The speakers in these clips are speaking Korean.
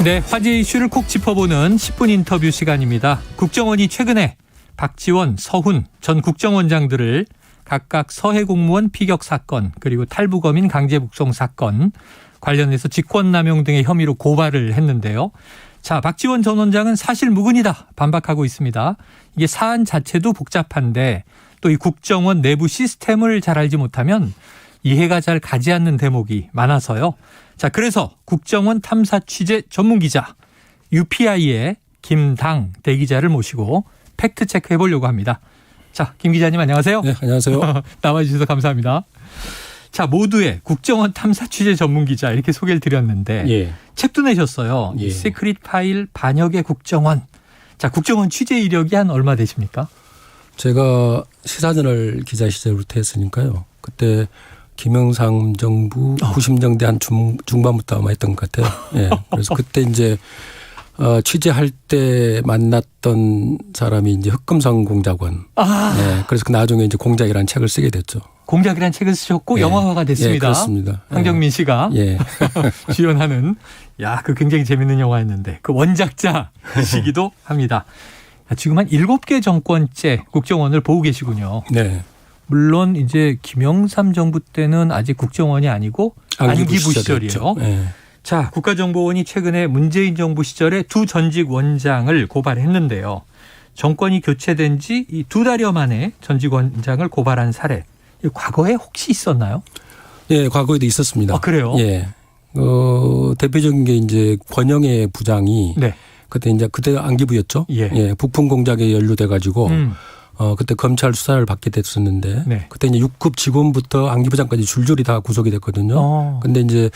네, 화제 이슈를 콕 짚어보는 10분 인터뷰 시간입니다. 국정원이 최근에 박지원, 서훈 전 국정원장들을 각각 서해 공무원 피격 사건 그리고 탈북어민 강제 북송 사건 관련해서 직권남용 등의 혐의로 고발을 했는데요. 자, 박지원 전 원장은 사실 무근이다 반박하고 있습니다. 이게 사안 자체도 복잡한데 또 이 국정원 내부 시스템을 잘 알지 못하면 이해가 잘 가지 않는 대목이 많아서요. 자, 그래서 국정원 탐사 취재 전문 기자 UPI의 김당 대기자를 모시고 팩트 체크 해보려고 합니다. 자, 김 기자님 안녕하세요. 네, 안녕하세요. 나와주셔서 감사합니다. 자, 모두의 국정원 탐사 취재 전문 기자 이렇게 소개를 드렸는데 예. 책도 내셨어요. 예. 시크릿 파일 반역의 국정원. 자, 국정원 취재 이력이 한 얼마 되십니까? 제가 시사저널 기자 시절부터 했으니까요. 그때 김영삼 정부 90년대 한 중반부터 아마 했던 것 같아요. 예. 그래서 그때 이제 취재할 때 만났던 사람이 이제 흑금성 공작원. 예. 그래서 나중에 이제 공작이라는 책을 쓰게 됐죠. 공작이라는 책을 쓰셨고 예. 영화화가 됐습니다. 예, 그렇습니다. 황정민 씨가 예. 주연하는 그 굉장히 재밌는 영화였는데 그 원작자이시기도 합니다. 지금 한 7개 정권째 국정원을 보고 계시군요. 네. 물론 이제 김영삼 정부 때는 아직 국정원이 아니고 안기부 시절이에요. 네. 자, 국가정보원이 최근에 문재인 정부 시절에 두 전직 원장을 고발했는데요. 정권이 교체된 지 이 2달여 만에 전직 원장을 고발한 사례. 과거에 혹시 있었나요? 예, 과거에도 있었습니다. 아, 그래요? 예. 대표적인 게 이제 권영애 부장이 네. 그때 안기부였죠. 예. 예. 북풍 공작에 연루돼 가지고 그때 검찰 수사를 받게 됐었는데 네. 그때 이제 6급 직원부터 안기부장까지 줄줄이 다 구속이 됐거든요. 근데 이제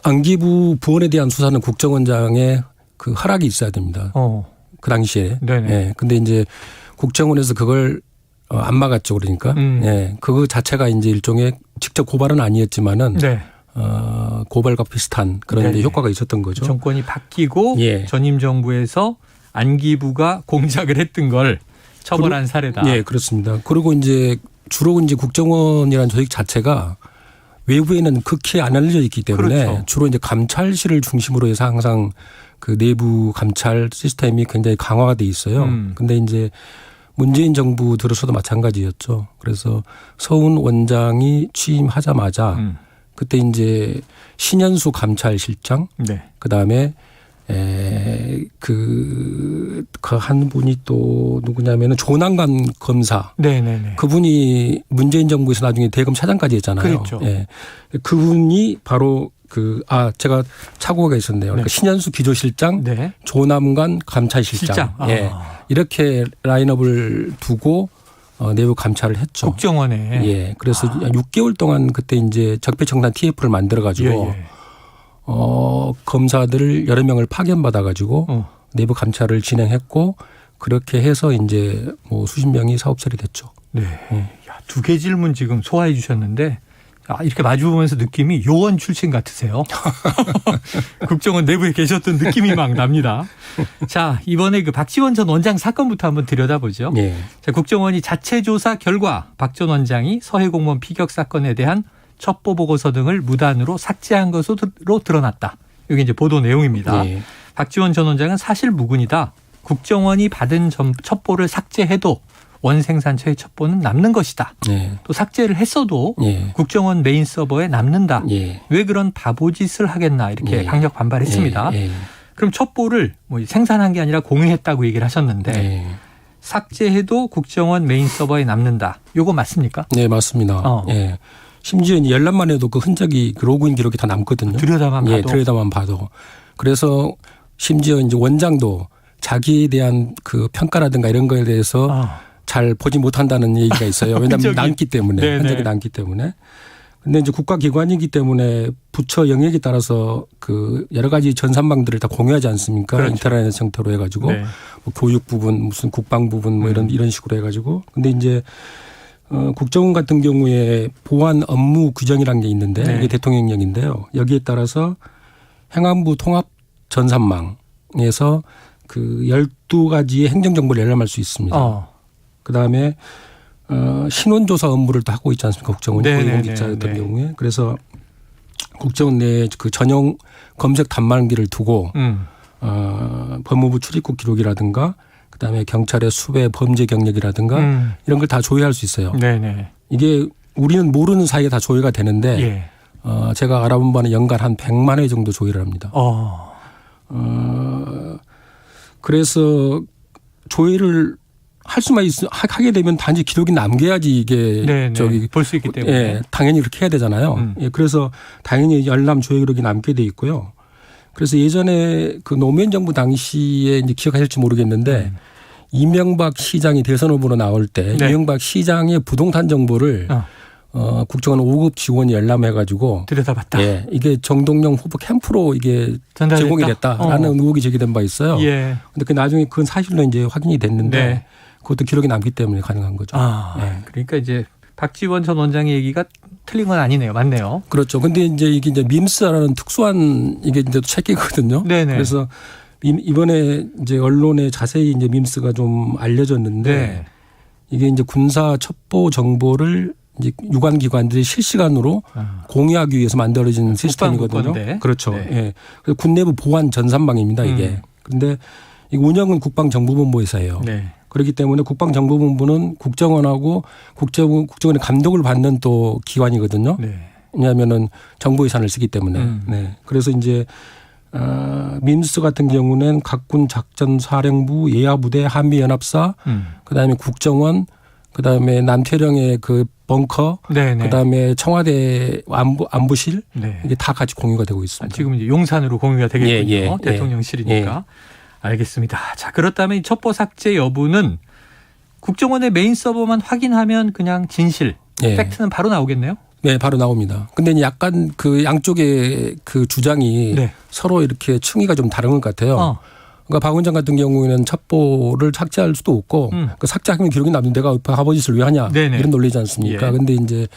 안기부 부원에 대한 수사는 국정원장의 그 허락이 있어야 됩니다. 그 당시에. 네네. 예. 근데 이제 국정원에서 그걸 안 막았죠. 그러니까. 예. 그거 자체가 이제 일종의 직접 고발은 아니었지만은 네. 고발과 비슷한 그런 이제 효과가 있었던 거죠. 정권이 바뀌고 예. 전임 정부에서 안기부가 공작을 했던 걸 처벌한 사례다. 예, 그렇습니다. 그리고 이제 주로 이제 국정원이라는 조직 자체가 외부에는 극히 안 알려져 있기 때문에 그렇죠. 주로 이제 감찰실을 중심으로 해서 항상 그 내부 감찰 시스템이 굉장히 강화가 돼 있어요. 근데 이제 문재인 정부 들어서도 마찬가지였죠. 그래서 서훈 원장이 취임하자마자 그때 이제 신현수 감찰실장, 네. 그다음에 한 분이 또 누구냐면은 조남관 검사. 네네네. 그분이 문재인 정부에서 나중에 대검 차장까지 했잖아요. 그렇죠. 예. 그분이 바로 제가 착오가 있었네요. 그러니까 네. 신현수 기조실장, 네. 조남관 감찰실장. 실장. 예. 이렇게 라인업을 두고 내부 감찰을 했죠. 국정원에. 예. 그래서 6개월 동안 그때 이제 적폐청산 TF를 만들어 가지고 검사들 여러 명을 파견받아 가지고 내부 감찰을 진행했고 그렇게 해서 이제 뭐 수십 명이 사업 처리됐죠. 네. 2개 질문 지금 소화해 주셨는데 이렇게 마주보면서 느낌이 요원 출신 같으세요. 국정원 내부에 계셨던 느낌이 막 납니다. 자, 이번에 그 박지원 전 원장 사건부터 한번 들여다보죠. 예. 자, 국정원이 자체 조사 결과 박 전 원장이 서해 공무원 피격 사건에 대한 첩보 보고서 등을 무단으로 삭제한 것으로 드러났다. 이게 이제 보도 내용입니다. 예. 박지원 전 원장은 사실 무근이다. 국정원이 받은 첩보를 삭제해도 원생산처의 첩보는 남는 것이다. 예. 또 삭제를 했어도 예. 국정원 메인 서버에 남는다. 예. 왜 그런 바보짓을 하겠나 이렇게 예. 강력 반발했습니다. 예. 그럼 첩보를 뭐 생산한 게 아니라 공유했다고 얘기를 하셨는데 예. 삭제해도 국정원 메인 서버에 남는다. 요거 맞습니까? 네, 맞습니다. 예. 심지어 열람만 해도 그 흔적이 그 로그인 기록이 다 남거든요. 들여다만 봐도. 예, 들여다만 봐도. 그래서 심지어 이제 원장도 자기에 대한 그 평가라든가 이런 거에 대해서 잘 보지 못한다는 얘기가 있어요. 왜냐하면 남기 때문에. 네네. 흔적이 남기 때문에. 근데 이제 국가기관이기 때문에 부처 영역에 따라서 그 여러 가지 전산망들을 다 공유하지 않습니까? 그렇죠. 인터넷 형태로 해가지고 네. 뭐 교육 부분, 무슨 국방 부분 뭐 이런 식으로 해가지고. 근데 이제 국정원 같은 경우에 보안 업무 규정이라는 게 있는데 네. 이게 대통령령인데요. 여기에 따라서 행안부 통합 전산망에서 그 12가지의 행정정보를 열람할 수 있습니다. 그다음에 신원조사 업무를 또 하고 있지 않습니까? 국정원이 고위공직자였던 경우에. 그래서 국정원 내에 그 전용 검색 단말기를 두고 법무부 출입국 기록이라든가 그다음에 경찰의 수배 범죄 경력이라든가 이런 걸 다 조회할 수 있어요. 네네. 이게 우리는 모르는 사이에 다 조회가 되는데 예. 제가 알아본 바는 연간 한 100만 회 정도 조회를 합니다. 그래서 조회를 할 수만 하게 되면 단지 기록이 남겨야지 이게 네네. 저기 볼 수 있기 때문에. 예, 당연히 그렇게 해야 되잖아요. 예, 그래서 당연히 열람 조회 기록이 남게 돼 있고요. 그래서 예전에 그 노무현 정부 당시에 이제 기억하실지 모르겠는데 이명박 시장이 대선 후보로 나올 때 네. 이명박 시장의 부동산 정보를 국정원 5급 직원이 열람해가지고 들여다봤다. 예, 이게 정동영 후보 캠프로 이게 전달됐다? 제공이 됐다라는 의혹이 제기된 바 있어요. 예. 근데 그 나중에 그건 사실로 이제 확인이 됐는데 네. 그것도 기록이 남기 때문에 가능한 거죠. 예. 그러니까 이제 박지원 전 원장의 얘기가 틀린 건 아니네요. 맞네요. 그렇죠. 근데 이제 이게 이제 밈스라는 특수한 이게 이제 책이거든요. 네네. 그래서 이번에 이제 언론에 자세히 이제 밈스가 좀 알려졌는데 네. 이게 이제 군사 첩보 정보를 이제 유관 기관들이 실시간으로 공유하기 위해서 만들어진 시스템이거든요. 건데. 그렇죠. 네. 예. 그래서 군내부 보안 전산망입니다. 이게. 그런데 이 운영은 국방정보본부에서 해요. 네. 그렇기 때문에 국방정보본부는 국정원하고 국정원의 감독을 받는 또 기관이거든요. 네. 왜냐하면은 정보 예산을 쓰기 때문에. 네. 그래서 이제 밈스 같은 경우는 각군 작전사령부, 예하부대, 한미연합사, 그다음에 국정원, 그다음에 남태령의 그 벙커, 네네. 그다음에 청와대 안보실 네. 이게 다 같이 공유가 되고 있습니다. 지금 이제 용산으로 공유가 되겠군요. 예. 대통령실이니까. 알겠습니다. 자, 그렇다면 이 첩보 삭제 여부는 국정원의 메인 서버만 확인하면 그냥 진실, 예. 팩트는 바로 나오겠네요. 네, 바로 나옵니다. 근데 이제 약간 그 양쪽의 그 주장이 네. 서로 이렇게 층위가 좀 다른 것 같아요. 그러니까 박 원장 같은 경우에는 첩보를 삭제할 수도 없고 그 삭제하면 기록이 남는 데가 바보짓을 왜 하냐 네네. 이런 논리지 않습니까? 예. 근데 이제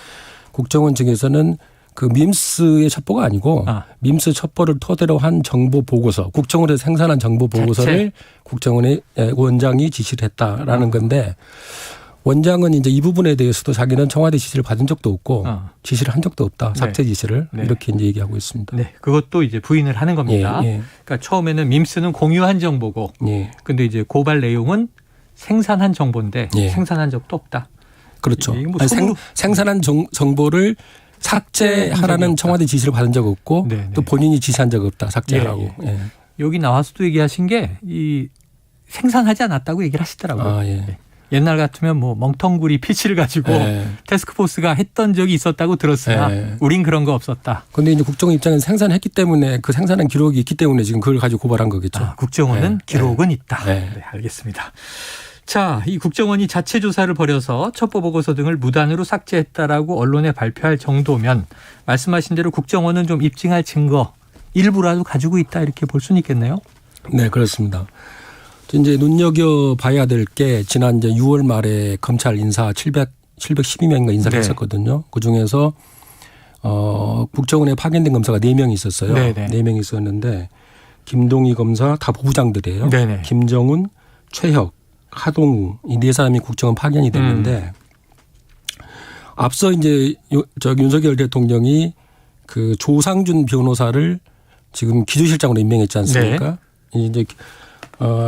국정원 측에서는 그 밈스의 첩보가 아니고 밈스 첩보를 토대로 한 정보 보고서, 국정원에서 생산한 정보 보고서를 국정원의 원장이 지시를 했다라는 건데 원장은 이제 이 부분에 대해서도 자기는 청와대 지시를 받은 적도 없고 지시를 한 적도 없다. 삭제 지시를 이렇게 이제 얘기하고 있습니다. 네, 그것도 이제 부인을 하는 겁니다. 예. 그러니까 처음에는 밈스는 공유한 정보고, 근데 이제 고발 내용은 생산한 정보인데 생산한 적도 없다. 그렇죠. 이게 뭐 아니, 생산한 정보를 삭제하라는 청와대 지시를 받은 적 없고 또 본인이 지시한 적 없다. 삭제하라고. 예. 여기 나와서도 얘기하신 게 이 생산하지 않았다고 얘기를 하시더라고요. 예. 옛날 같으면 뭐 멍텅구리 PC를 가지고 태스크포스가 했던 적이 있었다고 들었으나 우린 그런 거 없었다. 그런데 이제 국정원 입장에서 생산했기 때문에 그 생산한 기록이 있기 때문에 지금 그걸 가지고 고발한 거겠죠. 국정원은 기록은 있다. 네, 알겠습니다. 자, 이 국정원이 자체 조사를 벌여서 첩보 보고서 등을 무단으로 삭제했다라고 언론에 발표할 정도면 말씀하신 대로 국정원은 좀 입증할 증거 일부라도 가지고 있다 이렇게 볼 수는 있겠네요. 네, 그렇습니다. 이제 눈여겨봐야 될 게 지난 이제 6월 말에 검찰 인사 712명인가 인사를 했었거든요. 그중에서 국정원에 파견된 검사가 4명이 있었어요. 네네. 4명이 있었는데 김동희 검사 다 부부장들이에요. 네네. 김정훈, 최혁, 하동우 이 4사람이 국정원 파견이 됐는데 앞서 이제 윤석열 대통령이 그 조상준 변호사를 지금 기조실장으로 임명했지 않습니까? 이제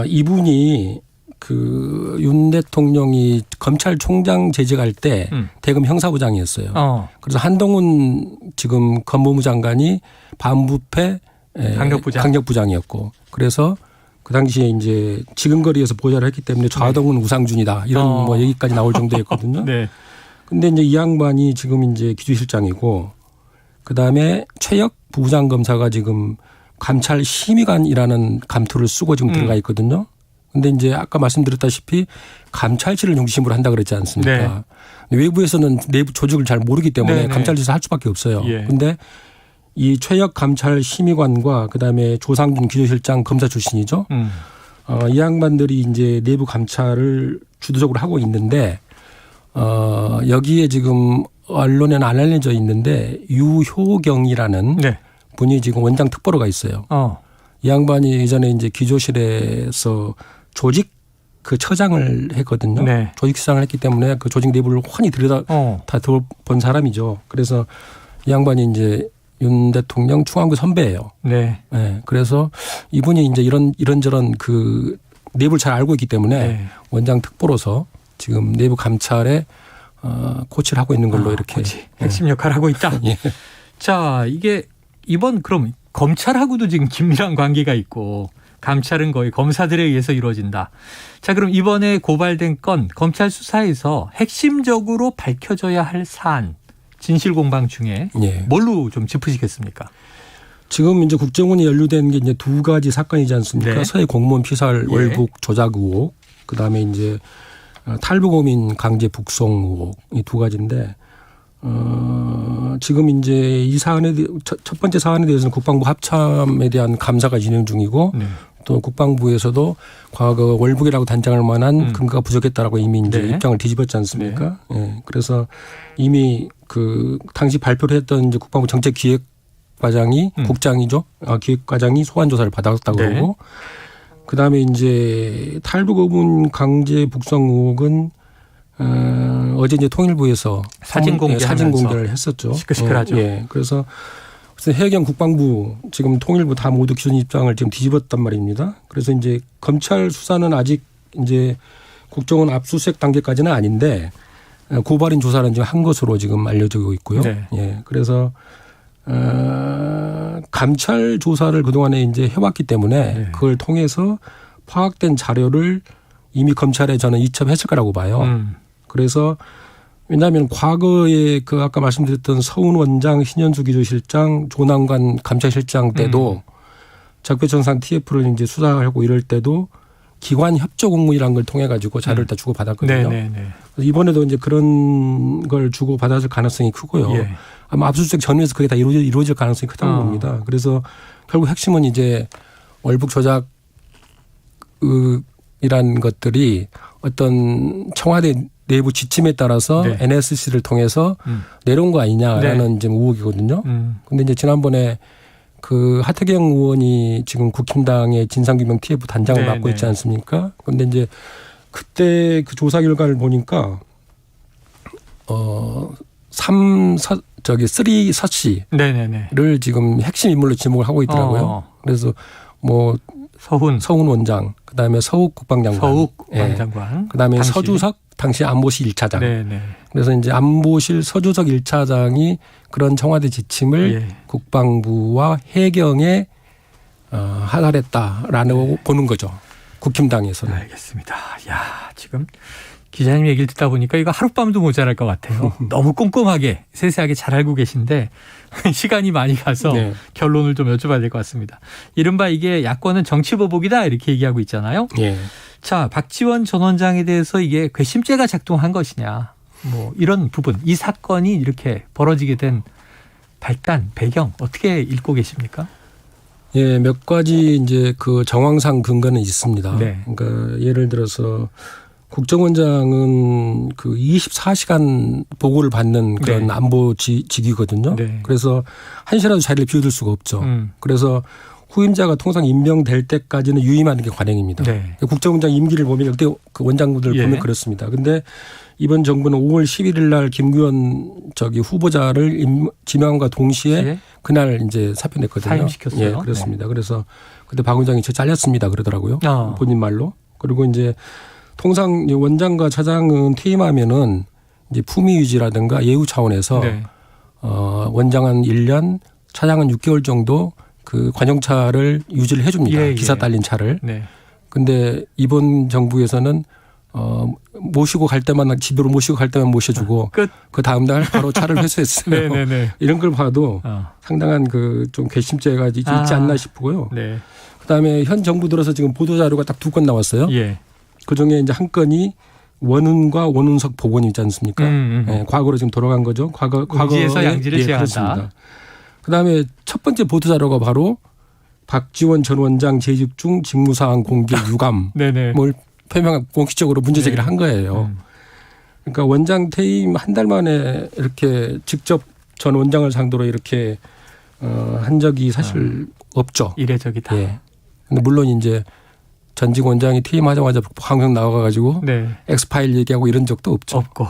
이분이 그 윤 대통령이 검찰총장 재직할 때 대검 형사부장이었어요. 그래서 한동훈 지금 법무부 장관이 반부패 강력부장이었고 그래서 그 당시에 이제 지근거리에서 보좌를 했기 때문에 좌동은 우상준이다 이런 뭐 얘기까지 나올 정도였거든요. 네. 근데 이제 이 양반이 지금 이제 기조실장이고 그 다음에 최혁 부부장 검사가 지금 감찰 심의관이라는 감투를 쓰고 지금 들어가 있거든요. 근데 이제 아까 말씀드렸다시피 감찰실을 중심으로 한다 그랬지 않습니까? 네. 외부에서는 내부 조직을 잘 모르기 때문에 감찰실에서 할 수밖에 없어요. 근데 이 최혁 감찰 심의관과 그다음에 조상준 기조실장 검사 출신이죠. 이 양반들이 이제 내부 감찰을 주도적으로 하고 있는데 여기에 지금 언론에는 안 알려져 있는데 유효경이라는 분이 지금 원장 특보로가 있어요. 이 양반이 예전에 이제 기조실에서 조직 그 처장을 했거든요. 조직 처장을 했기 때문에 그 조직 내부를 훤히 들여다 다 본 사람이죠. 그래서 이 양반이 이제 윤 대통령 충안구 선배예요. 네. 네. 그래서 이분이 이제 이런저런 그 내부를 잘 알고 있기 때문에 네. 원장 특보로서 지금 내부 감찰에 코치를 하고 있는 걸로 이렇게 코치. 핵심 역할을 하고 있다. 예. 자, 이게 이번 그럼 검찰하고도 지금 긴밀한 관계가 있고 감찰은 거의 검사들에 의해서 이루어진다. 자, 그럼 이번에 고발된 건 검찰 수사에서 핵심적으로 밝혀져야 할 사안, 진실 공방 중에 예. 뭘로 좀 짚으시겠습니까? 지금 이제 국정원이 연루된 게 이제 두 가지 사건이지 않습니까? 네. 서해 공무원 피살 예. 월북 조작 의혹, 그다음에 이제 탈북어민 강제 북송 의혹 이 두 가지인데 지금 이제 이 사안에 첫 번째 사안에 대해서는 국방부 합참에 대한 감사가 진행 중이고 네. 또 국방부에서도 과거 월북이라고 단정할 만한 근거가 부족했다라고 이미 이제 네. 입장을 뒤집었지 않습니까? 예. 그래서 이미 그 당시 발표를 했던 이제 국방부 정책기획과장이 국장이죠. 기획과장이 소환 조사를 받았다고 네. 그러고 그다음에 이제 탈북어민 강제 북송 의혹은 어제 이제 통일부에서 사진 공개하면서 사진 공개를 했었죠. 시끌시끌하죠. 예. 그래서 해경 국방부 지금 통일부 다 모두 기존 입장을 지금 뒤집었단 말입니다. 그래서 이제 검찰 수사는 아직 이제 국정원 압수수색 단계까지는 아닌데 고발인 조사는 지금 한 것으로 지금 알려지고 있고요. 네. 예. 그래서 감찰 조사를 그동안에 이제 해왔기 때문에 네. 그걸 통해서 파악된 자료를 이미 검찰에 저는 이첩했을 거라고 봐요. 그래서 왜냐하면 과거에 그 아까 말씀드렸던 서훈 원장, 신현수 기조실장, 조남관 감찰실장 때도 적폐청산 TF를 이제 수사하고 이럴 때도 기관 협조 공문이라는 걸 통해 가지고 자료를 다 주고 받았거든요. 네네네. 이번에도 이제 그런 걸 주고 받았을 가능성이 크고요. 예. 아마 압수수색 전후에서 그게 다 이루어질 가능성이 크다고 봅니다. 그래서 결국 핵심은 이제 월북 조작 이란 것들이 어떤 청와대 내부 지침에 따라서 네. NSC를 통해서 내려온 거 아니냐라는 네. 이제 의혹이거든요. 근데 이제 지난번에 그 하태경 의원이 지금 국힘당의 진상규명 TF 단장을 네, 맡고 네. 있지 않습니까? 근데 이제 그때 그 조사 결과를 보니까 3 서씨를 네네네. 지금 핵심 인물로 지목을 하고 있더라고요. 그래서 뭐 서훈 원장, 그다음에 서욱 국방장관, 서욱 예. 국방장관, 그다음에 당시. 서주석 당시 안보실 1차장. 네네. 그래서 이제 안보실 서주석 1차장이 그런 청와대 지침을 예. 국방부와 해경에 하달했다라는 보는 거죠. 국힘당에서는. 알겠습니다. 야, 지금 기자님 얘기를 듣다 보니까 이거 하룻밤도 모자랄 것 같아요. 너무 꼼꼼하게 세세하게 잘 알고 계신데 시간이 많이 가서 네. 결론을 좀 여쭤봐야 될 것 같습니다. 이른바 이게 야권은 정치보복이다 이렇게 얘기하고 있잖아요. 예. 자, 박지원 전 원장에 대해서 이게 괘씸죄가 작동한 것이냐. 뭐 이런 부분, 이 사건이 이렇게 벌어지게 된 발단, 배경 어떻게 읽고 계십니까? 예, 몇 가지 이제 그 정황상 근거는 있습니다. 네. 그러니까 예를 들어서 국정원장은 그 24시간 보고를 받는 그런 네. 안보 직위거든요. 네. 그래서 한시라도 자리를 비워둘 수가 없죠. 그래서 후임자가 통상 임명될 때까지는 유임하는 게 관행입니다. 네. 국정원장 임기를 보면 그때 그 원장분들 예. 보면 그렇습니다. 근데 이번 정부는 5월 11일 날 김규현 지명함과 동시에 동시에? 그날 이제 사표 냈거든요. 사임시켰어요. 예, 그렇습니다. 그래서 그때 박 원장이 저 잘렸습니다 그러더라고요. 본인 말로. 그리고 이제 통상 원장과 차장은 퇴임하면은 이제 품위 유지라든가 예우 차원에서 네. 원장은 1년, 차장은 6개월 정도 그 관용차를 유지를 해줍니다. 예, 예. 기사 딸린 차를. 네. 근데 이번 정부에서는 모시고 갈 때만 집으로 모시고 갈 때만 모셔주고 끝. 그 다음 날 바로 차를 회수했어요. 네네네. 이런 걸 봐도 상당한 그 좀 괘씸죄가 있지 않나 싶고요. 네. 그다음에 현 정부 들어서 지금 보도 자료가 딱 2건 나왔어요. 예. 그 중에 이제 한 건이 원훈과 원훈석 복원이 있지 않습니까? 예, 과거로 지금 돌아간 거죠. 의지에서 양지를 제한한다. 그렇습니다. 그다음에 첫 번째 보도 자료가 바로 박지원 전 원장 재직 중 직무사항 공개 유감 네네. 뭘 표명한 공식적으로 문제 제기를 한 거예요. 그러니까 원장 퇴임 한 달 만에 이렇게 직접 전 원장을 상대로 이렇게 한 적이 사실 없죠. 이례적이다. 예. 근데 물론 이제 전직 원장이 퇴임하자마자 방송 나와가지고 네. 엑스파일 얘기하고 이런 적도 없죠. 없고.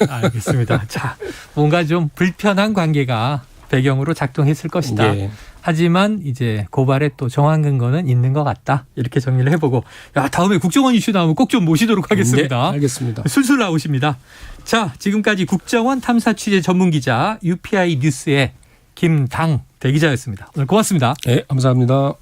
알겠습니다. 자, 뭔가 좀 불편한 관계가 배경으로 작동했을 것이다. 예. 하지만 이제 고발에 또 정황 근거는 있는 것 같다. 이렇게 정리를 해보고 야 다음에 국정원 이슈 나오면 꼭 좀 모시도록 하겠습니다. 네, 알겠습니다. 술술 나오십니다. 자 지금까지 국정원 탐사 취재 전문기자 UPI 뉴스의 김당 대기자였습니다. 오늘 고맙습니다. 네, 감사합니다.